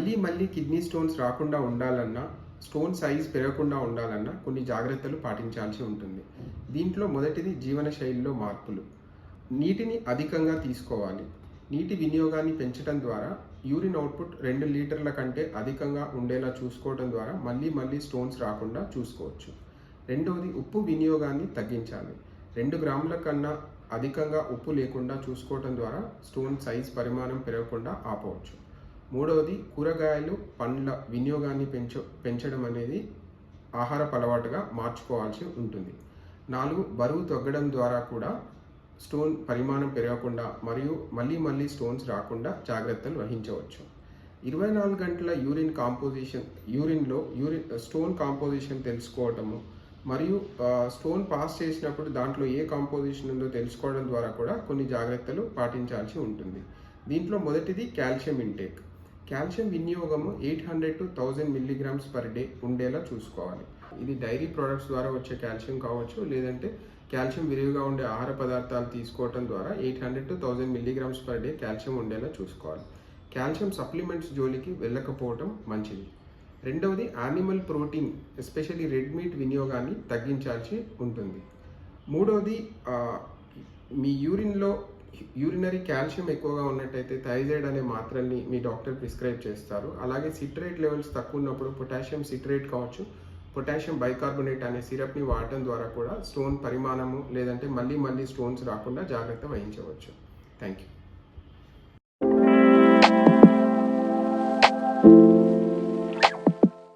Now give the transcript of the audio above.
మళ్ళీ మళ్ళీ kidney stones రాకుండా ఉండాలన్నా, స్టోన్ సైజ్ పెరగకుండా ఉండాలన్నా కొన్ని జాగ్రత్తలు పాటించాల్సి ఉంటుంది. దీంట్లో మొదటిది జీవనశైలిలో మార్పులు. నీటిని అధికంగా తీసుకోవాలి. నీటి వినియోగాన్ని పెంచడం ద్వారా యూరిన్ అవుట్పుట్ 2 లీటర్ల కంటే అధికంగా ఉండేలా చూసుకోవడం ద్వారా మళ్ళీ మళ్ళీ స్టోన్స్ రాకుండా చూసుకోవచ్చు. రెండవది ఉప్పు వినియోగాన్ని తగ్గించాలి. 2 గ్రాముల కన్నా అధికంగా ఉప్పు లేకుండా చూసుకోవడం ద్వారా స్టోన్ సైజ్ పరిమాణం పెరగకుండా ఆపవచ్చు. మూడవది కూరగాయలు, పండ్ల వినియోగాన్ని పెంచడం అనేది ఆహారపు అలవాటుగా మార్చుకోవాల్సి ఉంటుంది. 4 బరువు తగ్గడం ద్వారా కూడా స్టోన్ పరిమాణం పెరగకుండా మరియు మళ్ళీ స్టోన్స్ రాకుండా జాగ్రత్తలు వహించవచ్చు. 24 గంటల యూరిన్లో స్టోన్ కాంపోజిషన్ తెలుసుకోవటము మరియు స్టోన్ పాస్ చేసినప్పుడు దాంట్లో ఏ కాంపోజిషన్ ఉందో తెలుసుకోవడం ద్వారా కూడా కొన్ని జాగ్రత్తలు పాటించాల్సి ఉంటుంది. దీంట్లో మొదటిది కాల్షియం ఇంటేక్. కాల్షియం వినియోగము 800 to 1000 మిల్లీగ్రామ్స్ పర్ డే ఉండేలా చూసుకోవాలి. ఇది డైరీ ప్రొడక్ట్స్ ద్వారా వచ్చే కాల్షియం కావచ్చు, లేదంటే కాల్షియం విరివిగా ఉండే ఆహార పదార్థాలు తీసుకోవడం ద్వారా 800 to 1000 milligrams per day calcium ఉండేలా చూసుకోవాలి. కాల్షియం సప్లిమెంట్స్ జోలికి వెళ్ళకపోవడం మంచిది. రెండవది animal protein, especially red meat వినియోగాన్ని తగ్గించాల్సి ఉంటుంది. మూడవది మీ యూరినరీ కాల్షియం ఎక్కువగా ఉన్నట్టయితే థైజైడ్ అనే మాత్రల్ని మీ డాక్టర్ ప్రిస్క్రైబ్ చేస్తారు. అలాగే సిట్రేట్ లెవెల్స్ తక్కువ ఉన్నప్పుడు పొటాషియం సిట్రేట్ కావచ్చు, పొటాషియం బైకార్బోనేట్ అనే సిరప్ని వాడటం ద్వారా కూడా స్టోన్ పరిమాణము లేదంటే మళ్ళీ స్టోన్స్ రాకుండా జాగ్రత్త వహించవచ్చు. Thank you.